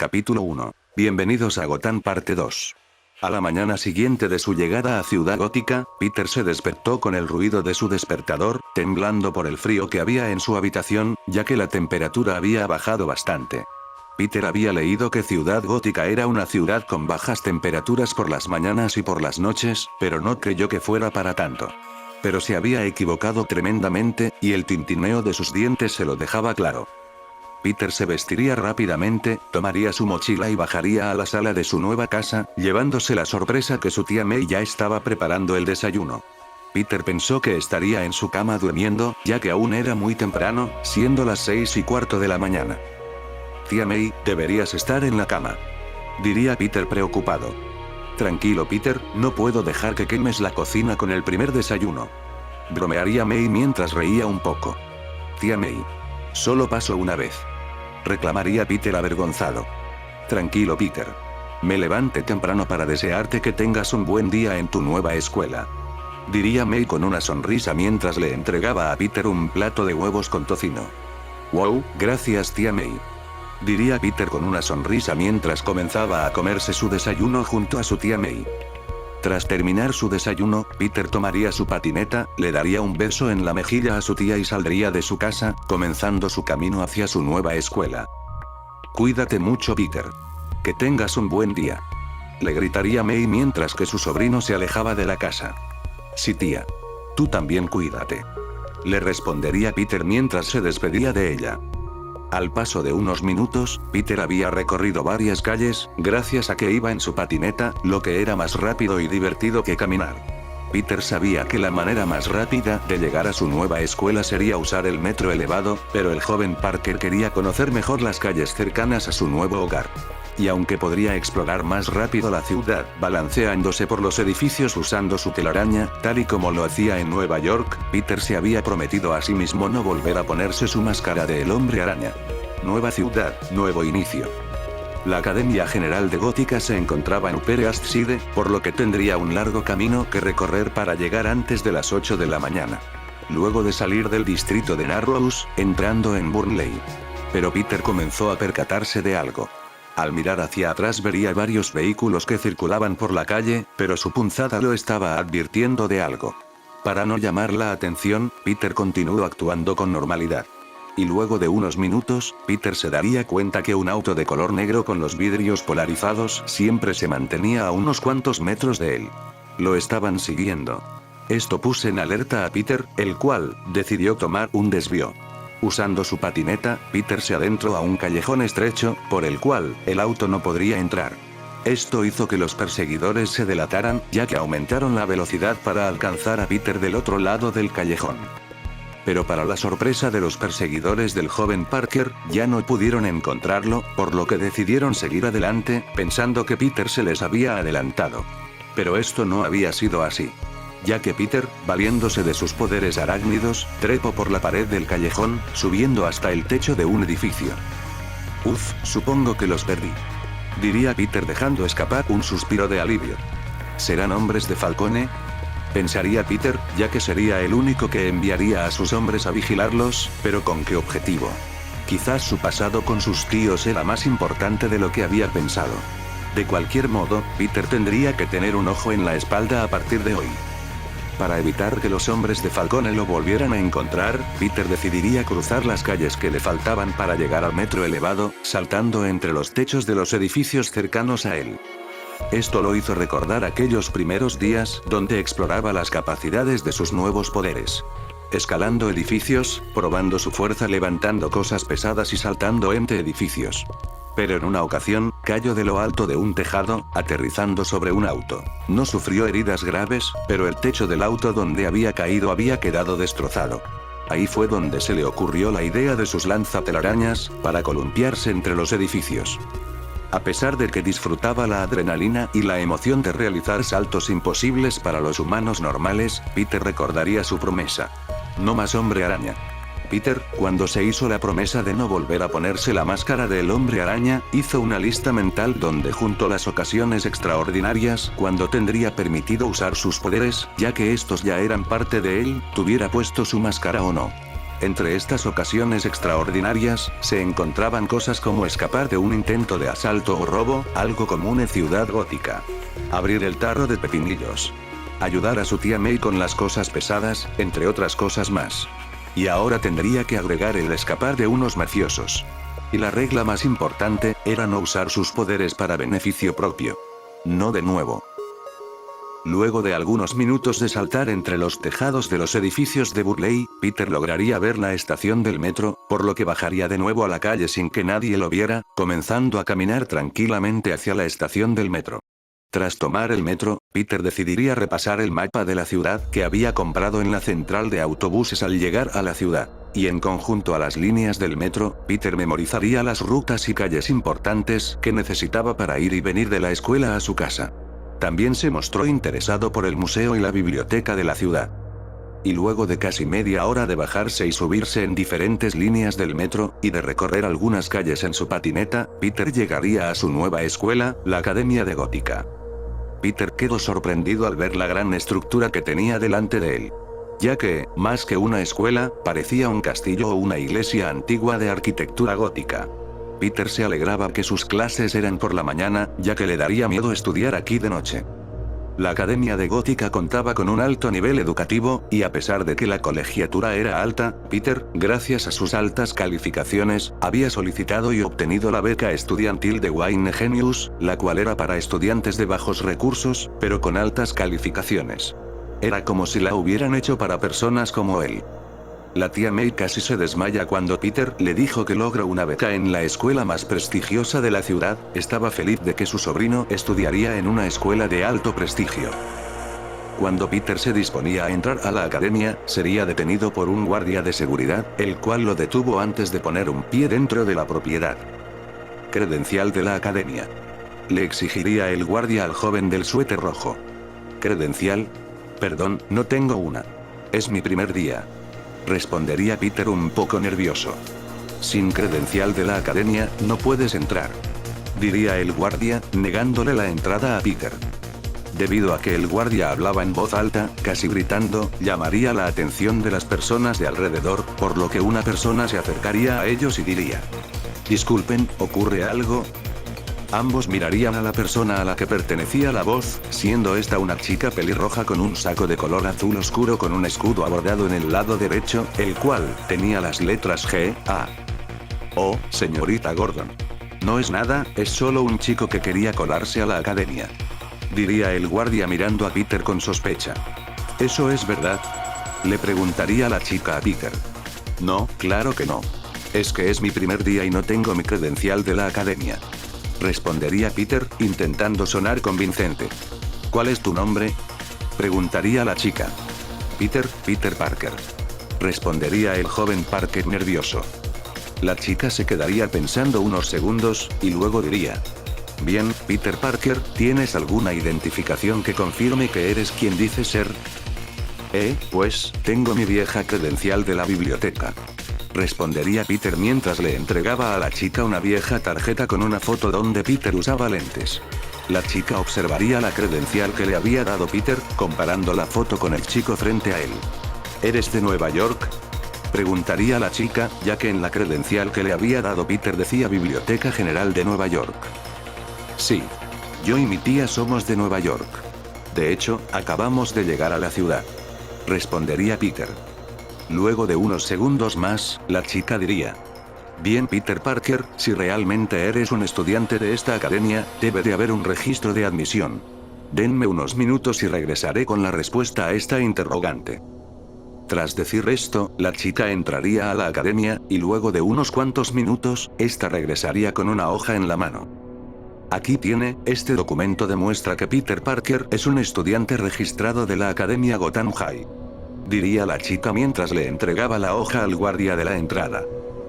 Capítulo 1. Bienvenidos a Gotham parte 2. A la mañana siguiente de su llegada a Ciudad Gótica, Peter se despertó con el ruido de su despertador, temblando por el frío que había en su habitación, ya que la temperatura había bajado bastante. Peter había leído que Ciudad Gótica era una ciudad con bajas temperaturas por las mañanas y por las noches, pero no creyó que fuera para tanto. Pero se había equivocado tremendamente, y el tintineo de sus dientes se lo dejaba claro. Peter se vestiría rápidamente, tomaría su mochila y bajaría a la sala de su nueva casa, llevándose la sorpresa que su tía May ya estaba preparando el desayuno. Peter pensó que estaría en su cama durmiendo, ya que aún era muy temprano, siendo las 6:15 de la mañana. Tía May, deberías estar en la cama, diría Peter preocupado. Tranquilo Peter, no puedo dejar que quemes la cocina con el primer desayuno, bromearía May mientras reía un poco. Tía May, solo paso una vez, reclamaría Peter avergonzado. Tranquilo Peter. Me levanté temprano para desearte que tengas un buen día en tu nueva escuela, diría May con una sonrisa mientras le entregaba a Peter un plato de huevos con tocino. Wow, gracias tía May, diría Peter con una sonrisa mientras comenzaba a comerse su desayuno junto a su tía May. Tras terminar su desayuno, Peter tomaría su patineta, le daría un beso en la mejilla a su tía y saldría de su casa, comenzando su camino hacia su nueva escuela. Cuídate mucho Peter. Que tengas un buen día, le gritaría May mientras que su sobrino se alejaba de la casa. Sí tía. Tú también cuídate, le respondería Peter mientras se despedía de ella. Al paso de unos minutos, Peter había recorrido varias calles, gracias a que iba en su patineta, lo que era más rápido y divertido que caminar. Peter sabía que la manera más rápida de llegar a su nueva escuela sería usar el metro elevado, pero el joven Parker quería conocer mejor las calles cercanas a su nuevo hogar. Y aunque podría explorar más rápido la ciudad, balanceándose por los edificios usando su telaraña, tal y como lo hacía en Nueva York, Peter se había prometido a sí mismo no volver a ponerse su máscara de el hombre araña. Nueva ciudad, nuevo inicio. La Academia General de Gótica se encontraba en Upper East Side, por lo que tendría un largo camino que recorrer para llegar antes de las 8 de la mañana. Luego de salir del distrito de Narrows, entrando en Burnley. Pero Peter comenzó a percatarse de algo. Al mirar hacia atrás vería varios vehículos que circulaban por la calle, pero su punzada lo estaba advirtiendo de algo. Para no llamar la atención, Peter continuó actuando con normalidad. Y luego de unos minutos, Peter se daría cuenta que un auto de color negro con los vidrios polarizados siempre se mantenía a unos cuantos metros de él. Lo estaban siguiendo. Esto puso en alerta a Peter, el cual decidió tomar un desvío. Usando su patineta, Peter se adentró a un callejón estrecho, por el cual el auto no podría entrar. Esto hizo que los perseguidores se delataran, ya que aumentaron la velocidad para alcanzar a Peter del otro lado del callejón. Pero para la sorpresa de los perseguidores del joven Parker, ya no pudieron encontrarlo, por lo que decidieron seguir adelante, pensando que Peter se les había adelantado. Pero esto no había sido así, ya que Peter, valiéndose de sus poderes arácnidos, trepó por la pared del callejón, subiendo hasta el techo de un edificio. Uf, supongo que los perdí, diría Peter dejando escapar un suspiro de alivio. ¿Serán hombres de Falcone?, pensaría Peter, ya que sería el único que enviaría a sus hombres a vigilarlos, pero ¿con qué objetivo? Quizás su pasado con sus tíos era más importante de lo que había pensado. De cualquier modo, Peter tendría que tener un ojo en la espalda a partir de hoy. Para evitar que los hombres de Falcone lo volvieran a encontrar, Peter decidiría cruzar las calles que le faltaban para llegar al metro elevado, saltando entre los techos de los edificios cercanos a él. Esto lo hizo recordar aquellos primeros días, donde exploraba las capacidades de sus nuevos poderes. Escalando edificios, probando su fuerza levantando cosas pesadas y saltando entre edificios. Pero en una ocasión, cayó de lo alto de un tejado, aterrizando sobre un auto. No sufrió heridas graves, pero el techo del auto donde había caído había quedado destrozado. Ahí fue donde se le ocurrió la idea de sus lanzatelarañas, para columpiarse entre los edificios. A pesar de que disfrutaba la adrenalina y la emoción de realizar saltos imposibles para los humanos normales, Peter recordaría su promesa. No más hombre araña. Peter, cuando se hizo la promesa de no volver a ponerse la máscara del hombre araña, hizo una lista mental donde juntó las ocasiones extraordinarias cuando tendría permitido usar sus poderes, ya que estos ya eran parte de él, tuviera puesto su máscara o no. Entre estas ocasiones extraordinarias, se encontraban cosas como escapar de un intento de asalto o robo, algo común en Ciudad Gótica. Abrir el tarro de pepinillos. Ayudar a su tía May con las cosas pesadas, entre otras cosas más. Y ahora tendría que agregar el escapar de unos mafiosos. Y la regla más importante, era no usar sus poderes para beneficio propio. No de nuevo. Luego de algunos minutos de saltar entre los tejados de los edificios de Burley, Peter lograría ver la estación del metro, por lo que bajaría de nuevo a la calle sin que nadie lo viera, comenzando a caminar tranquilamente hacia la estación del metro. Tras tomar el metro, Peter decidiría repasar el mapa de la ciudad que había comprado en la central de autobuses al llegar a la ciudad. Y en conjunto a las líneas del metro, Peter memorizaría las rutas y calles importantes que necesitaba para ir y venir de la escuela a su casa. También se mostró interesado por el museo y la biblioteca de la ciudad. Y luego de casi media hora de bajarse y subirse en diferentes líneas del metro, y de recorrer algunas calles en su patineta, Peter llegaría a su nueva escuela, la Academia de Gótica. Peter quedó sorprendido al ver la gran estructura que tenía delante de él. Ya que, más que una escuela, parecía un castillo o una iglesia antigua de arquitectura gótica. Peter se alegraba que sus clases eran por la mañana, ya que le daría miedo estudiar aquí de noche. La Academia de Gótica contaba con un alto nivel educativo, y a pesar de que la colegiatura era alta, Peter, gracias a sus altas calificaciones, había solicitado y obtenido la beca estudiantil de Wayne Genius, la cual era para estudiantes de bajos recursos, pero con altas calificaciones. Era como si la hubieran hecho para personas como él. La tía May casi se desmaya cuando Peter le dijo que logró una beca en la escuela más prestigiosa de la ciudad. Estaba feliz de que su sobrino estudiaría en una escuela de alto prestigio. Cuando Peter se disponía a entrar a la academia, sería detenido por un guardia de seguridad, el cual lo detuvo antes de poner un pie dentro de la propiedad. Credencial de la academia. Le exigiría el guardia al joven del suéter rojo. ¿Credencial? Perdón, no tengo una. Es mi primer día. Respondería Peter un poco nervioso. Sin credencial de la academia, no puedes entrar. Diría el guardia, negándole la entrada a Peter. Debido a que el guardia hablaba en voz alta, casi gritando, llamaría la atención de las personas de alrededor, por lo que una persona se acercaría a ellos y diría: disculpen, ¿ocurre algo? Ambos mirarían a la persona a la que pertenecía la voz, siendo esta una chica pelirroja con un saco de color azul oscuro con un escudo abordado en el lado derecho, el cual tenía las letras G, A. Oh, señorita Gordon. No es nada, es solo un chico que quería colarse a la academia. Diría el guardia mirando a Peter con sospecha. ¿Eso es verdad? Le preguntaría la chica a Peter. No, claro que no. Es que es mi primer día y no tengo mi credencial de la academia. Respondería Peter, intentando sonar convincente. ¿Cuál es tu nombre? Preguntaría la chica. Peter Parker. Respondería el joven Parker nervioso. La chica se quedaría pensando unos segundos, y luego diría: bien, Peter Parker, ¿tienes alguna identificación que confirme que eres quien dices ser? Pues, tengo mi vieja credencial de la biblioteca. Respondería Peter mientras le entregaba a la chica una vieja tarjeta con una foto donde Peter usaba lentes. La chica observaría la credencial que le había dado Peter, comparando la foto con el chico frente a él. ¿Eres de Nueva York? Preguntaría la chica, ya que en la credencial que le había dado Peter decía Biblioteca General de Nueva York. Sí. Yo y mi tía somos de Nueva York. De hecho, acabamos de llegar a la ciudad. Respondería Peter. Luego de unos segundos más, la chica diría: bien, Peter Parker, si realmente eres un estudiante de esta academia, debe de haber un registro de admisión. Denme unos minutos y regresaré con la respuesta a esta interrogante. Tras decir esto, la chica entraría a la academia, y luego de unos cuantos minutos, esta regresaría con una hoja en la mano. Aquí tiene, este documento demuestra que Peter Parker es un estudiante registrado de la Academia Gotham High. Diría la chica mientras le entregaba la hoja al guardia de la entrada.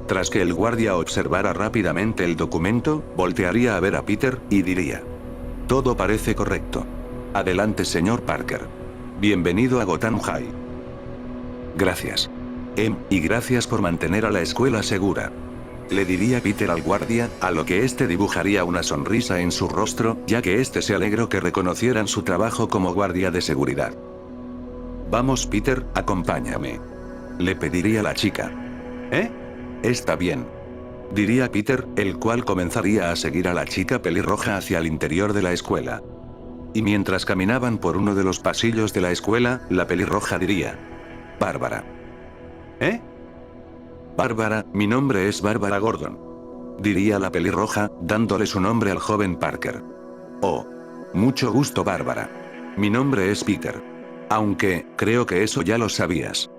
Tras que el guardia observara rápidamente el documento, voltearía a ver a Peter, y diría: todo parece correcto. Adelante, señor Parker. Bienvenido a Gotham High. Gracias. Y gracias por mantener a la escuela segura. Le diría Peter al guardia, a lo que este dibujaría una sonrisa en su rostro, ya que este se alegró que reconocieran su trabajo como guardia de seguridad. Vamos, Peter, acompáñame. Le pediría la chica. ¿Eh? Está bien. Diría Peter, el cual comenzaría a seguir a la chica pelirroja hacia el interior de la escuela. Y mientras caminaban por uno de los pasillos de la escuela, la pelirroja diría: Bárbara. ¿Eh? Bárbara, mi nombre es Bárbara Gordon. Diría la pelirroja, dándole su nombre al joven Parker. Oh. Mucho gusto, Bárbara. Mi nombre es Peter. Aunque, creo que eso ya lo sabías.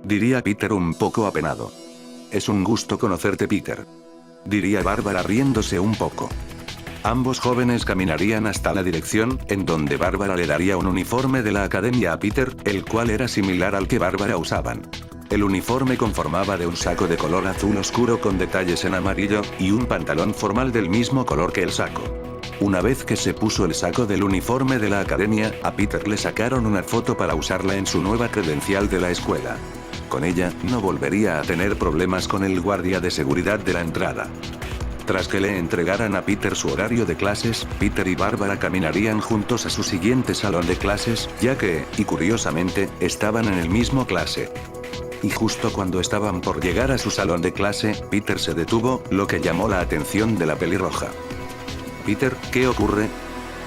Diría Peter un poco apenado. Es un gusto conocerte, Peter. Diría Bárbara riéndose un poco. Ambos jóvenes caminarían hasta la dirección, en donde Bárbara le daría un uniforme de la academia a Peter, el cual era similar al que Bárbara usaban. El uniforme conformaba de un saco de color azul oscuro con detalles en amarillo, y un pantalón formal del mismo color que el saco. Una vez que se puso el saco del uniforme de la academia, a Peter le sacaron una foto para usarla en su nueva credencial de la escuela. Con ella, no volvería a tener problemas con el guardia de seguridad de la entrada. Tras que le entregaran a Peter su horario de clases, Peter y Bárbara caminarían juntos a su siguiente salón de clases, ya que, y curiosamente, estaban en el mismo clase. Y justo cuando estaban por llegar a su salón de clase, Peter se detuvo, lo que llamó la atención de la pelirroja. Peter, ¿qué ocurre?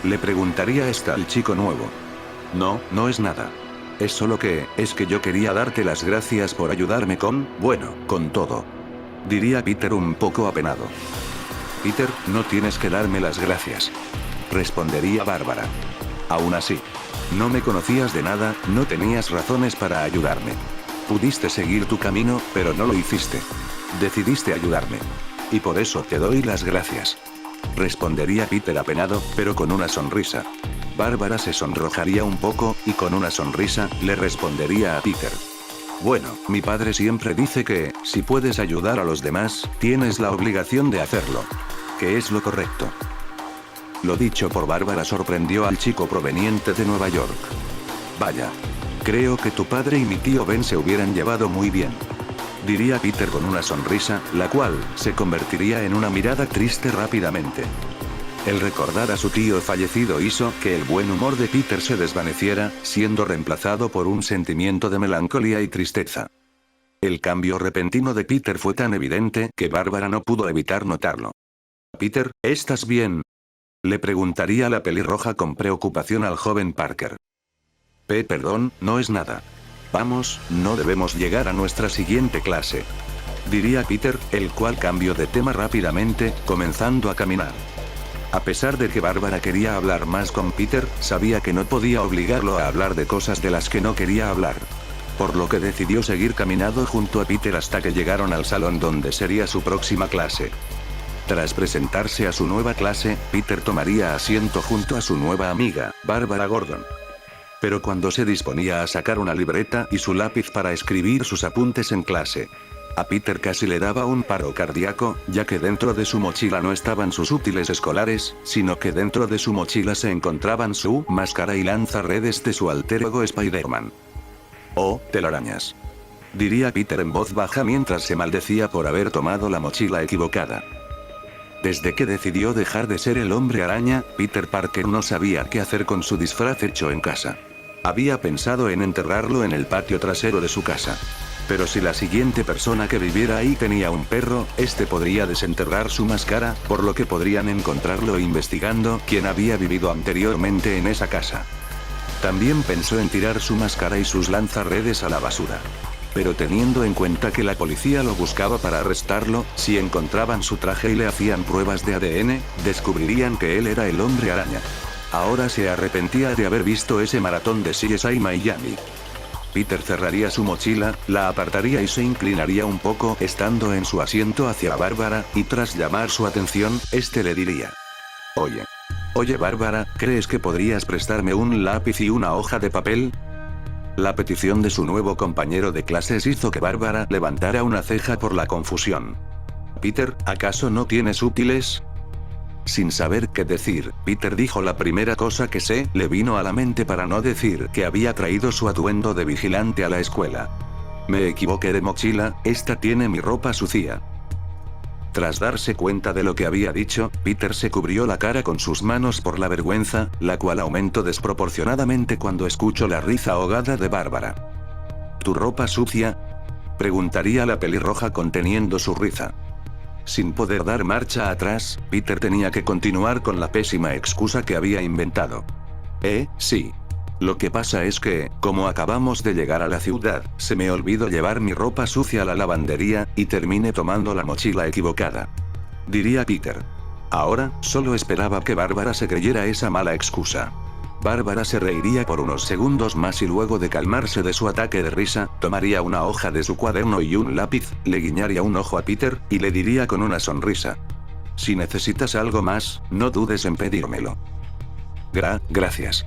Le preguntaría esta al chico nuevo. No, no es nada. Es solo que, es que yo quería darte las gracias por ayudarme con todo. Diría Peter un poco apenado. Peter, no tienes que darme las gracias. Respondería Bárbara. Aún así. No me conocías de nada, no tenías razones para ayudarme. Pudiste seguir tu camino, pero no lo hiciste. Decidiste ayudarme. Y por eso te doy las gracias. Respondería Peter apenado, pero con una sonrisa. Bárbara se sonrojaría un poco, y con una sonrisa, le respondería a Peter. Bueno, mi padre siempre dice que, si puedes ayudar a los demás, tienes la obligación de hacerlo. Que es lo correcto. Lo dicho por Bárbara sorprendió al chico proveniente de Nueva York. Vaya. Creo que tu padre y mi tío Ben se hubieran llevado muy bien. Diría Peter con una sonrisa, la cual, se convertiría en una mirada triste rápidamente. El recordar a su tío fallecido hizo que el buen humor de Peter se desvaneciera, siendo reemplazado por un sentimiento de melancolía y tristeza. El cambio repentino de Peter fue tan evidente que Bárbara no pudo evitar notarlo. Peter, ¿estás bien? Le preguntaría la pelirroja con preocupación al joven Parker. Perdón, no es nada. Vamos, no debemos llegar a nuestra siguiente clase. Diría Peter, el cual cambió de tema rápidamente, comenzando a caminar. A pesar de que Bárbara quería hablar más con Peter, sabía que no podía obligarlo a hablar de cosas de las que no quería hablar. Por lo que decidió seguir caminando junto a Peter hasta que llegaron al salón donde sería su próxima clase. Tras presentarse a su nueva clase, Peter tomaría asiento junto a su nueva amiga, Bárbara Gordon. Pero cuando se disponía a sacar una libreta y su lápiz para escribir sus apuntes en clase, a Peter casi le daba un paro cardíaco, ya que dentro de su mochila no estaban sus útiles escolares, sino que dentro de su mochila se encontraban su máscara y lanzarredes de su alter ego Spider-Man. Oh, telarañas. Diría Peter en voz baja mientras se maldecía por haber tomado la mochila equivocada. Desde que decidió dejar de ser el hombre araña, Peter Parker no sabía qué hacer con su disfraz hecho en casa. Había pensado en enterrarlo en el patio trasero de su casa. Pero si la siguiente persona que viviera ahí tenía un perro, este podría desenterrar su máscara, por lo que podrían encontrarlo investigando quién había vivido anteriormente en esa casa. También pensó en tirar su máscara y sus lanzarredes a la basura. Pero teniendo en cuenta que la policía lo buscaba para arrestarlo, si encontraban su traje y le hacían pruebas de ADN, descubrirían que él era el hombre araña. Ahora se arrepentía de haber visto ese maratón de CSI Miami. Peter cerraría su mochila, la apartaría y se inclinaría un poco, estando en su asiento hacia Bárbara, y tras llamar su atención, este le diría: Oye Bárbara, ¿crees que podrías prestarme un lápiz y una hoja de papel? La petición de su nuevo compañero de clases hizo que Bárbara levantara una ceja por la confusión. Peter, ¿acaso no tienes útiles? Sin saber qué decir, Peter dijo la primera cosa que se le vino a la mente para no decir que había traído su atuendo de vigilante a la escuela. Me equivoqué de mochila, esta tiene mi ropa sucia. Tras darse cuenta de lo que había dicho, Peter se cubrió la cara con sus manos por la vergüenza, la cual aumentó desproporcionadamente cuando escuchó la risa ahogada de Bárbara. ¿Tu ropa sucia? Preguntaría la pelirroja conteniendo su risa. Sin poder dar marcha atrás, Peter tenía que continuar con la pésima excusa que había inventado. Sí. Lo que pasa es que, como acabamos de llegar a la ciudad, se me olvidó llevar mi ropa sucia a la lavandería, y terminé tomando la mochila equivocada. Diría Peter. Ahora, solo esperaba que Bárbara se creyera esa mala excusa. Bárbara se reiría por unos segundos más y luego de calmarse de su ataque de risa, tomaría una hoja de su cuaderno y un lápiz, le guiñaría un ojo a Peter, y le diría con una sonrisa. Si necesitas algo más, no dudes en pedírmelo. Gracias.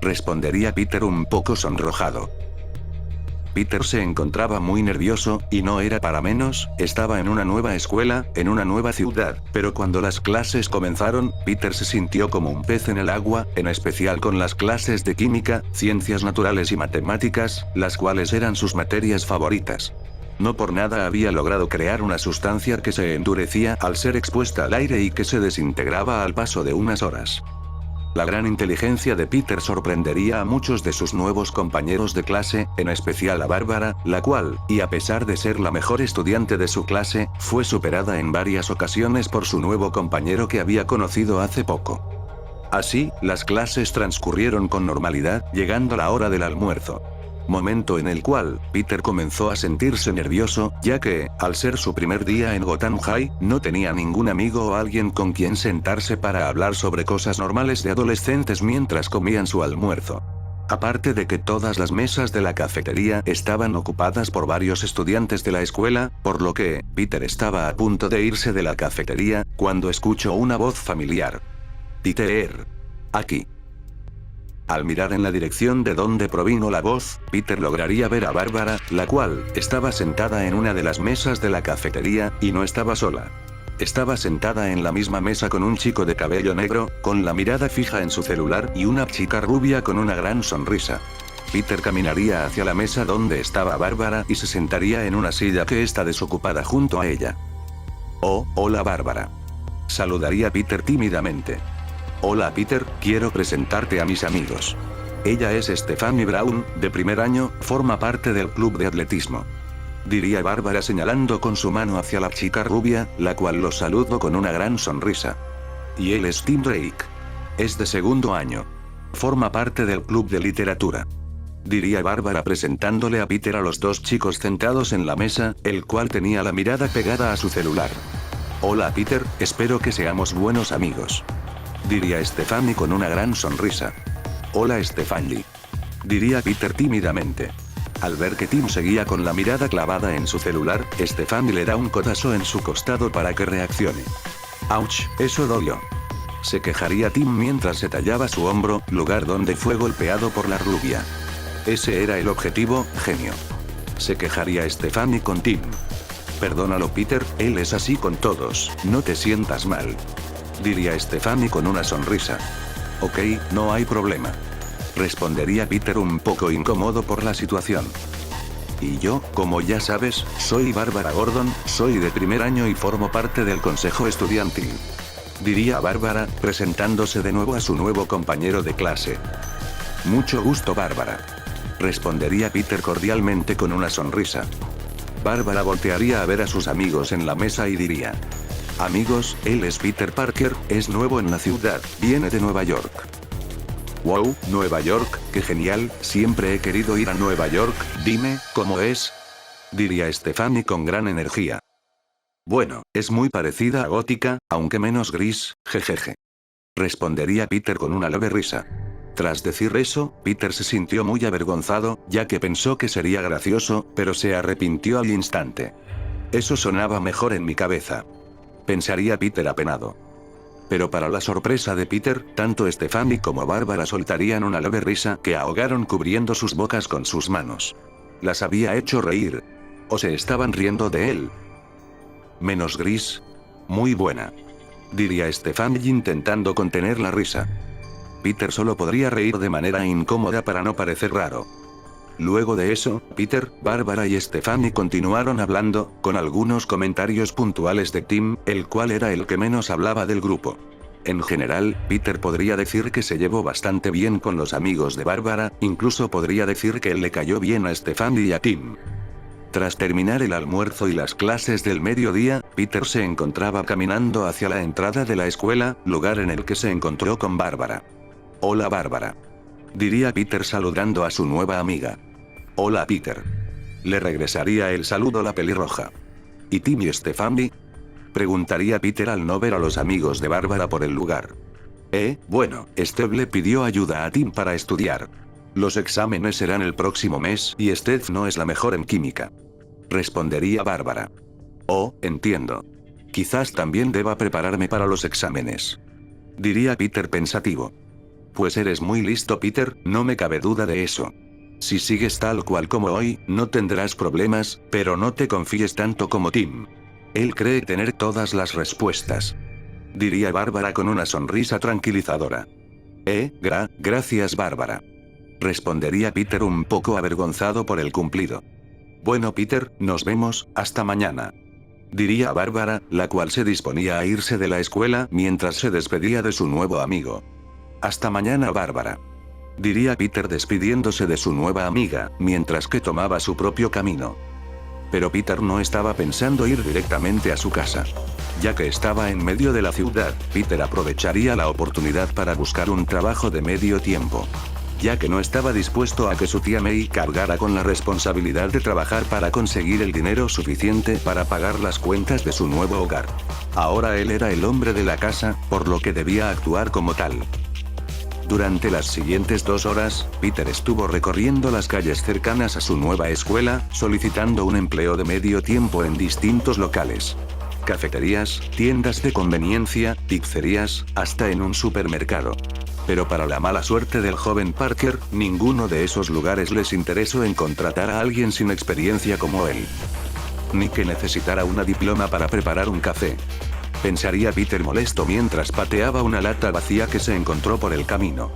Respondería Peter un poco sonrojado. Peter se encontraba muy nervioso, y no era para menos, estaba en una nueva escuela, en una nueva ciudad, pero cuando las clases comenzaron, Peter se sintió como un pez en el agua, en especial con las clases de química, ciencias naturales y matemáticas, las cuales eran sus materias favoritas. No por nada había logrado crear una sustancia que se endurecía al ser expuesta al aire y que se desintegraba al paso de unas horas. La gran inteligencia de Peter sorprendería a muchos de sus nuevos compañeros de clase, en especial a Bárbara, la cual, y a pesar de ser la mejor estudiante de su clase, fue superada en varias ocasiones por su nuevo compañero que había conocido hace poco. Así, las clases transcurrieron con normalidad, llegando la hora del almuerzo. Momento en el cual, Peter comenzó a sentirse nervioso, ya que, al ser su primer día en Gotham High, no tenía ningún amigo o alguien con quien sentarse para hablar sobre cosas normales de adolescentes mientras comían su almuerzo. Aparte de que todas las mesas de la cafetería estaban ocupadas por varios estudiantes de la escuela, por lo que, Peter estaba a punto de irse de la cafetería, cuando escuchó una voz familiar. Peter. Aquí. Al mirar en la dirección de donde provino la voz, Peter lograría ver a Bárbara, la cual estaba sentada en una de las mesas de la cafetería, y no estaba sola. Estaba sentada en la misma mesa con un chico de cabello negro, con la mirada fija en su celular, y una chica rubia con una gran sonrisa. Peter caminaría hacia la mesa donde estaba Bárbara y se sentaría en una silla que está desocupada junto a ella. Oh, hola Bárbara. Saludaría Peter tímidamente. Hola Peter, quiero presentarte a mis amigos. Ella es Stephanie Brown, de primer año, forma parte del club de atletismo. Diría Bárbara señalando con su mano hacia la chica rubia, la cual lo saludó con una gran sonrisa. Y él es Tim Drake. Es de segundo año. Forma parte del club de literatura. Diría Bárbara presentándole a Peter a los dos chicos sentados en la mesa, el cual tenía la mirada pegada a su celular. Hola Peter, espero que seamos buenos amigos. Diría Stephanie con una gran sonrisa. Hola Stephanie. Diría Peter tímidamente. Al ver que Tim seguía con la mirada clavada en su celular, Stephanie le da un codazo en su costado para que reaccione. ¡Auch! Eso dolió. Se quejaría Tim mientras se tallaba su hombro, lugar donde fue golpeado por la rubia. Ese era el objetivo, genio. Se quejaría Stephanie con Tim. Perdónalo Peter, él es así con todos, no te sientas mal. Diría Stephanie con una sonrisa. Ok, no hay problema. Respondería Peter un poco incómodo por la situación. Y yo, como ya sabes, soy Bárbara Gordon, soy de primer año y formo parte del consejo estudiantil. Diría Bárbara, presentándose de nuevo a su nuevo compañero de clase. Mucho gusto Bárbara. Respondería Peter cordialmente con una sonrisa. Bárbara voltearía a ver a sus amigos en la mesa y diría. Amigos, él es Peter Parker, es nuevo en la ciudad, viene de Nueva York. Wow, Nueva York, qué genial, siempre he querido ir a Nueva York, dime, ¿cómo es? Diría Stephanie con gran energía. Bueno, es muy parecida a Gótica, aunque menos gris, jejeje. Respondería Peter con una leve risa. Tras decir eso, Peter se sintió muy avergonzado, ya que pensó que sería gracioso, pero se arrepintió al instante. Eso sonaba mejor en mi cabeza. Pensaría Peter apenado. Pero para la sorpresa de Peter, tanto Stephanie como Bárbara soltarían una leve risa que ahogaron cubriendo sus bocas con sus manos. Las había hecho reír. ¿O se estaban riendo de él? Menos gris. Muy buena. Diría Stephanie intentando contener la risa. Peter solo podría reír de manera incómoda para no parecer raro. Luego de eso, Peter, Bárbara y Stephanie continuaron hablando, con algunos comentarios puntuales de Tim, el cual era el que menos hablaba del grupo. En general, Peter podría decir que se llevó bastante bien con los amigos de Bárbara, incluso podría decir que le cayó bien a Stephanie y a Tim. Tras terminar el almuerzo y las clases del mediodía, Peter se encontraba caminando hacia la entrada de la escuela, lugar en el que se encontró con Bárbara. «Hola Bárbara», diría Peter saludando a su nueva amiga. «Hola Peter». Le regresaría el saludo la pelirroja. «¿Y Tim y Stephanie?», preguntaría Peter al no ver a los amigos de Bárbara por el lugar. Bueno, Steph le pidió ayuda a Tim para estudiar. Los exámenes serán el próximo mes y Steph no es la mejor en química», respondería Bárbara. «Oh, entiendo. Quizás también deba prepararme para los exámenes», diría Peter pensativo. «Pues eres muy listo Peter, no me cabe duda de eso. Si sigues tal cual como hoy, no tendrás problemas, pero no te confíes tanto como Tim. Él cree tener todas las respuestas», diría Bárbara con una sonrisa tranquilizadora. Gracias Bárbara», respondería Peter un poco avergonzado por el cumplido. «Bueno Peter, nos vemos, hasta mañana», diría Bárbara, la cual se disponía a irse de la escuela mientras se despedía de su nuevo amigo. «Hasta mañana Bárbara», diría Peter despidiéndose de su nueva amiga, mientras que tomaba su propio camino. Pero Peter no estaba pensando ir directamente a su casa. Ya que estaba en medio de la ciudad, Peter aprovecharía la oportunidad para buscar un trabajo de medio tiempo. Ya que no estaba dispuesto a que su tía May cargara con la responsabilidad de trabajar para conseguir el dinero suficiente para pagar las cuentas de su nuevo hogar. Ahora él era el hombre de la casa, por lo que debía actuar como tal. Durante las siguientes 2 horas, Peter estuvo recorriendo las calles cercanas a su nueva escuela, solicitando un empleo de medio tiempo en distintos locales. Cafeterías, tiendas de conveniencia, pizzerías, hasta en un supermercado. Pero para la mala suerte del joven Parker, ninguno de esos lugares les interesó en contratar a alguien sin experiencia como él. Ni que necesitara una diploma para preparar un café, pensaría Peter molesto mientras pateaba una lata vacía que se encontró por el camino.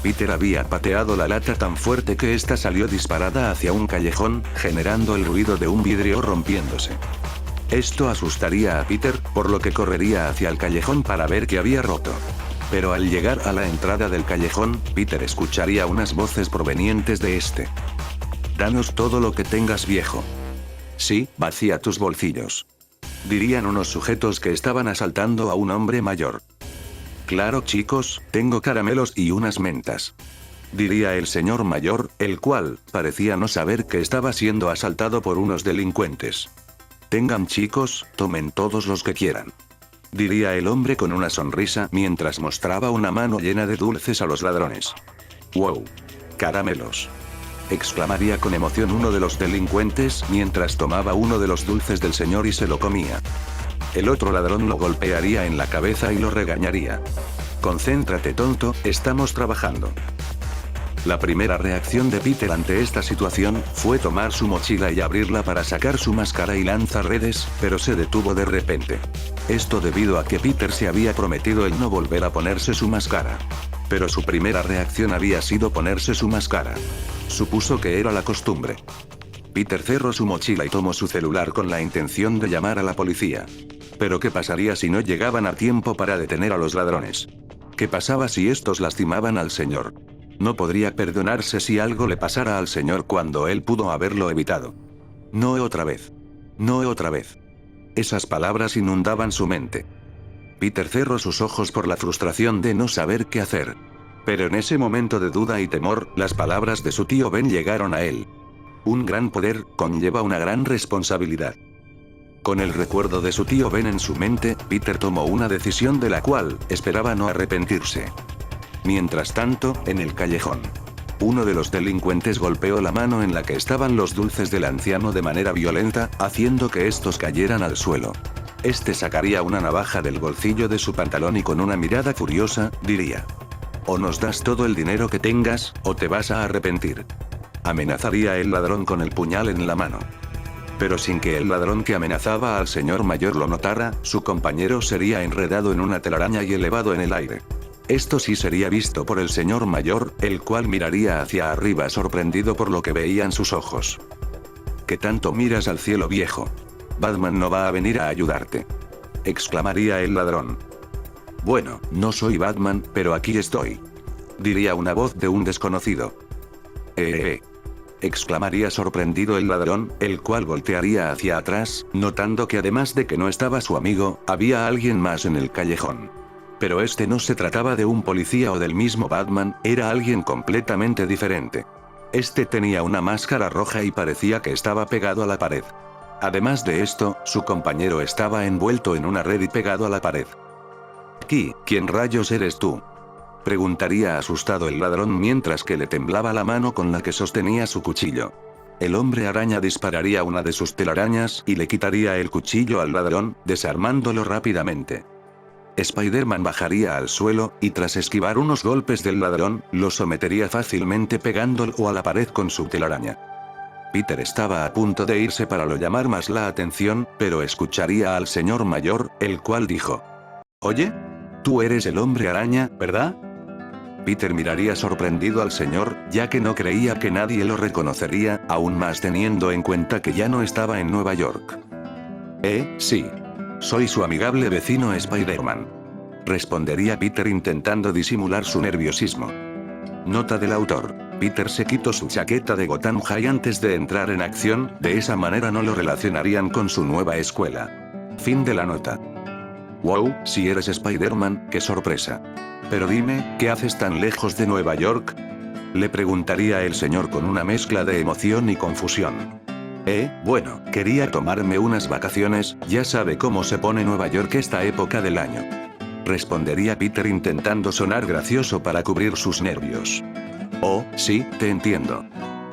Peter había pateado la lata tan fuerte que ésta salió disparada hacia un callejón, generando el ruido de un vidrio rompiéndose. Esto asustaría a Peter, por lo que correría hacia el callejón para ver qué había roto. Pero al llegar a la entrada del callejón, Peter escucharía unas voces provenientes de este. «Danos todo lo que tengas viejo». «Sí, vacía tus bolsillos», dirían unos sujetos que estaban asaltando a un hombre mayor. «Claro chicos, tengo caramelos y unas mentas», diría el señor mayor, el cual parecía no saber que estaba siendo asaltado por unos delincuentes. «Tengan chicos, tomen todos los que quieran», diría el hombre con una sonrisa mientras mostraba una mano llena de dulces a los ladrones. «¡Wow! ¡Caramelos!», exclamaría con emoción uno de los delincuentes mientras tomaba uno de los dulces del señor y se lo comía. El otro ladrón lo golpearía en la cabeza y lo regañaría. «Concéntrate tonto, estamos trabajando». La primera reacción de Peter ante esta situación fue tomar su mochila y abrirla para sacar su máscara y lanzarredes, pero se detuvo de repente. Esto debido a que Peter se había prometido el no volver a ponerse su máscara. Pero su primera reacción había sido ponerse su máscara. Supuso que era la costumbre. Peter cerró su mochila y tomó su celular con la intención de llamar a la policía. Pero ¿qué pasaría si no llegaban a tiempo para detener a los ladrones? ¿Qué pasaba si estos lastimaban al señor? No podría perdonarse si algo le pasara al señor cuando él pudo haberlo evitado. «No otra vez. No otra vez». Esas palabras inundaban su mente. Peter cerró sus ojos por la frustración de no saber qué hacer. Pero en ese momento de duda y temor, las palabras de su tío Ben llegaron a él. Un gran poder conlleva una gran responsabilidad. Con el recuerdo de su tío Ben en su mente, Peter tomó una decisión de la cual esperaba no arrepentirse. Mientras tanto, en el callejón, uno de los delincuentes golpeó la mano en la que estaban los dulces del anciano de manera violenta, haciendo que estos cayeran al suelo. Este sacaría una navaja del bolsillo de su pantalón y con una mirada furiosa, diría: «O nos das todo el dinero que tengas, o te vas a arrepentir», amenazaría el ladrón con el puñal en la mano. Pero sin que el ladrón que amenazaba al señor mayor lo notara, su compañero sería enredado en una telaraña y elevado en el aire. Esto sí sería visto por el señor mayor, el cual miraría hacia arriba sorprendido por lo que veían sus ojos. «¿Qué tanto miras al cielo viejo? Batman no va a venir a ayudarte», exclamaría el ladrón. «Bueno, no soy Batman, pero aquí estoy», diría una voz de un desconocido. exclamaría sorprendido el ladrón, el cual voltearía hacia atrás, notando que además de que no estaba su amigo, había alguien más en el callejón. Pero este no se trataba de un policía o del mismo Batman, era alguien completamente diferente. Este tenía una máscara roja y parecía que estaba pegado a la pared. Además de esto, su compañero estaba envuelto en una red y pegado a la pared. ¿Quién rayos eres tú?, preguntaría asustado el ladrón mientras que le temblaba la mano con la que sostenía su cuchillo. El hombre araña dispararía una de sus telarañas y le quitaría el cuchillo al ladrón, desarmándolo rápidamente. Spider-Man bajaría al suelo, y tras esquivar unos golpes del ladrón, lo sometería fácilmente pegándolo a la pared con su telaraña. Peter estaba a punto de irse para no llamar más la atención, pero escucharía al señor mayor, el cual dijo: «Oye, tú eres el hombre araña, ¿verdad?». Peter miraría sorprendido al señor, ya que no creía que nadie lo reconocería, aún más teniendo en cuenta que ya no estaba en Nueva York. Sí. Soy su amigable vecino Spider-Man. Respondería Peter intentando disimular su nerviosismo. Nota del autor. Peter se quitó su chaqueta de Gotham High antes de entrar en acción, de esa manera no lo relacionarían con su nueva escuela. Fin de la nota. Wow, si eres Spider-Man, qué sorpresa. Pero dime, ¿qué haces tan lejos de Nueva York?, le preguntaría el señor con una mezcla de emoción y confusión. Bueno, quería tomarme unas vacaciones, ya sabe cómo se pone Nueva York esta época del año. Respondería Peter intentando sonar gracioso para cubrir sus nervios. Oh, sí, te entiendo.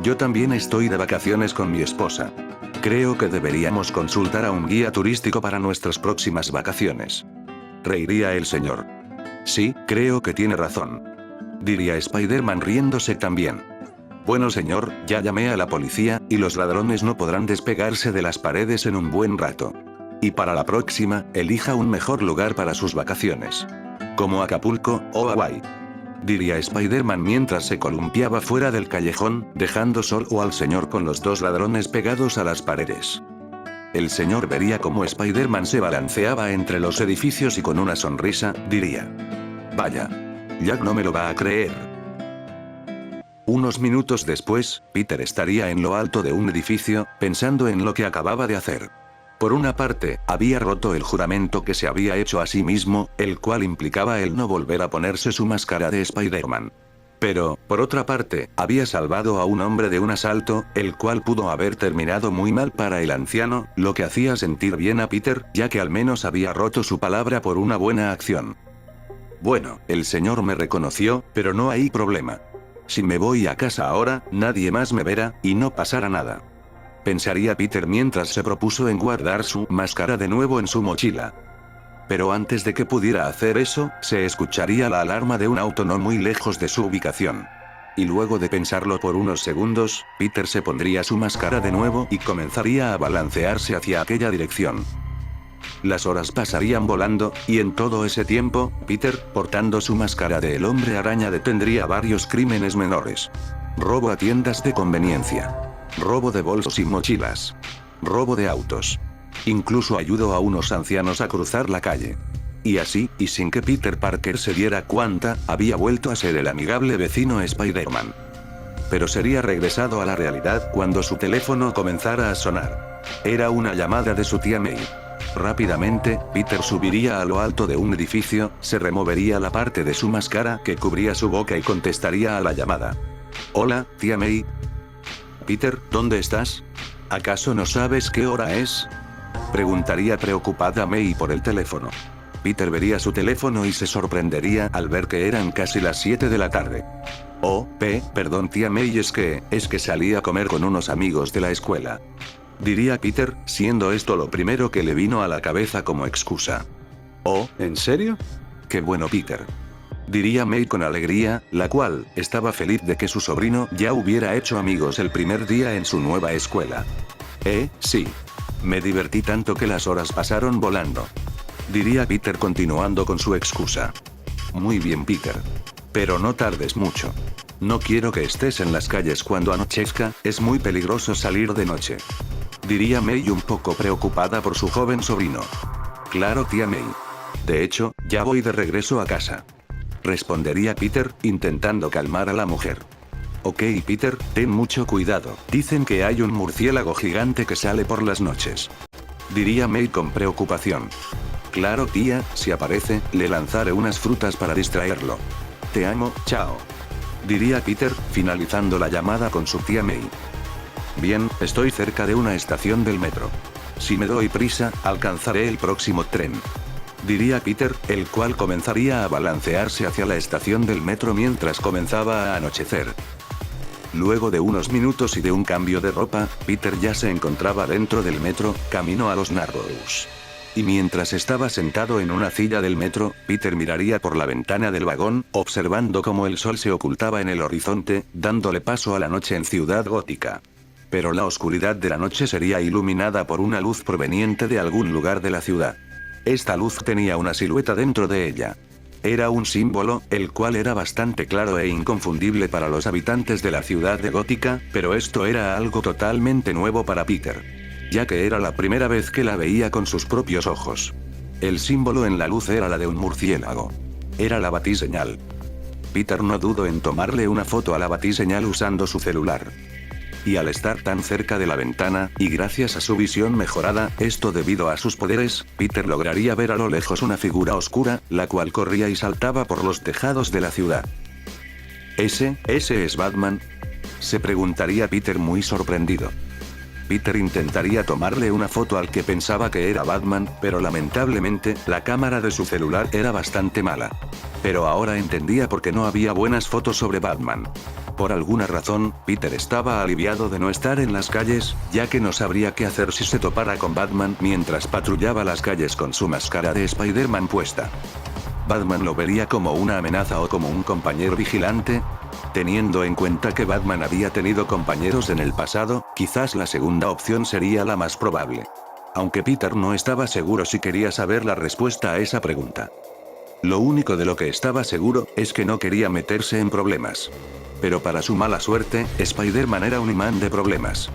Yo también estoy de vacaciones con mi esposa. Creo que deberíamos consultar a un guía turístico para nuestras próximas vacaciones. Reiría el señor. Sí, creo que tiene razón. Diría Spider-Man riéndose también. Bueno señor, ya llamé a la policía, y los ladrones no podrán despegarse de las paredes en un buen rato. Y para la próxima, elija un mejor lugar para sus vacaciones. Como Acapulco, o Hawái. Diría Spider-Man mientras se columpiaba fuera del callejón, dejando solo al señor con los dos ladrones pegados a las paredes. El señor vería cómo Spider-Man se balanceaba entre los edificios y con una sonrisa, diría: «Vaya. Jack no me lo va a creer». Unos minutos después, Peter estaría en lo alto de un edificio, pensando en lo que acababa de hacer. Por una parte, había roto el juramento que se había hecho a sí mismo, el cual implicaba el no volver a ponerse su máscara de Spider-Man. Pero, por otra parte, había salvado a un hombre de un asalto, el cual pudo haber terminado muy mal para el anciano, lo que hacía sentir bien a Peter, ya que al menos había roto su palabra por una buena acción. Bueno, el señor me reconoció, pero no hay problema. Si me voy a casa ahora, nadie más me verá, y no pasará nada. Pensaría Peter mientras se propuso en guardar su máscara de nuevo en su mochila. Pero antes de que pudiera hacer eso, se escucharía la alarma de un auto no muy lejos de su ubicación. Y luego de pensarlo por unos segundos, Peter se pondría su máscara de nuevo y comenzaría a balancearse hacia aquella dirección. Las horas pasarían volando, y en todo ese tiempo, Peter, portando su máscara de el hombre araña, detendría varios crímenes menores. Robo a tiendas de conveniencia. Robo de bolsos y mochilas. Robo de autos. Incluso ayudó a unos ancianos a cruzar la calle. Y así, y sin que Peter Parker se diera cuenta, había vuelto a ser el amigable vecino Spider-Man. Pero sería regresado a la realidad cuando su teléfono comenzara a sonar. Era una llamada de su tía May. Rápidamente, Peter subiría a lo alto de un edificio, se removería la parte de su máscara que cubría su boca y contestaría a la llamada. «Hola, tía May». «Peter, ¿dónde estás? ¿Acaso no sabes qué hora es?», preguntaría preocupada May por el teléfono. Peter vería su teléfono y se sorprendería al ver que eran casi las 7 de la tarde. «Oh, perdón tía May, es que salí a comer con unos amigos de la escuela», diría Peter, siendo esto lo primero que le vino a la cabeza como excusa. «Oh, ¿en serio? Qué bueno Peter», diría May con alegría, la cual estaba feliz de que su sobrino ya hubiera hecho amigos el primer día en su nueva escuela. Sí. Me divertí tanto que las horas pasaron volando», diría Peter continuando con su excusa. «Muy bien Peter. Pero no tardes mucho. No quiero que estés en las calles cuando anochezca, es muy peligroso salir de noche», diría May un poco preocupada por su joven sobrino. «Claro tía May. De hecho, ya voy de regreso a casa», respondería Peter, intentando calmar a la mujer. Ok Peter, ten mucho cuidado, dicen que hay un murciélago gigante que sale por las noches. Diría May con preocupación. Claro tía, si aparece, le lanzaré unas frutas para distraerlo. Te amo, chao. Diría Peter, finalizando la llamada con su tía May. Bien, estoy cerca de una estación del metro. Si me doy prisa, alcanzaré el próximo tren. Diría Peter, el cual comenzaría a balancearse hacia la estación del metro mientras comenzaba a anochecer. Luego de unos minutos y de un cambio de ropa, Peter ya se encontraba dentro del metro, camino a los Narrows. Y mientras estaba sentado en una silla del metro, Peter miraría por la ventana del vagón, observando cómo el sol se ocultaba en el horizonte, dándole paso a la noche en Ciudad Gótica. Pero la oscuridad de la noche sería iluminada por una luz proveniente de algún lugar de la ciudad. Esta luz tenía una silueta dentro de ella. Era un símbolo, el cual era bastante claro e inconfundible para los habitantes de la ciudad de Gótica, pero esto era algo totalmente nuevo para Peter, ya que era la primera vez que la veía con sus propios ojos. El símbolo en la luz era la de un murciélago. Era la batiseñal. Peter no dudó en tomarle una foto a la batiseñal usando su celular. Y al estar tan cerca de la ventana, y gracias a su visión mejorada, esto debido a sus poderes, Peter lograría ver a lo lejos una figura oscura, la cual corría y saltaba por los tejados de la ciudad. ¿Ese es Batman? Se preguntaría Peter muy sorprendido. Peter intentaría tomarle una foto al que pensaba que era Batman, pero lamentablemente, la cámara de su celular era bastante mala. Pero ahora entendía por qué no había buenas fotos sobre Batman. Por alguna razón, Peter estaba aliviado de no estar en las calles, ya que no sabría qué hacer si se topara con Batman mientras patrullaba las calles con su máscara de Spider-Man puesta. ¿Batman lo vería como una amenaza o como un compañero vigilante? Teniendo en cuenta que Batman había tenido compañeros en el pasado, quizás la segunda opción sería la más probable. Aunque Peter no estaba seguro si quería saber la respuesta a esa pregunta. Lo único de lo que estaba seguro, es que no quería meterse en problemas. Pero para su mala suerte, Spider-Man era un imán de problemas.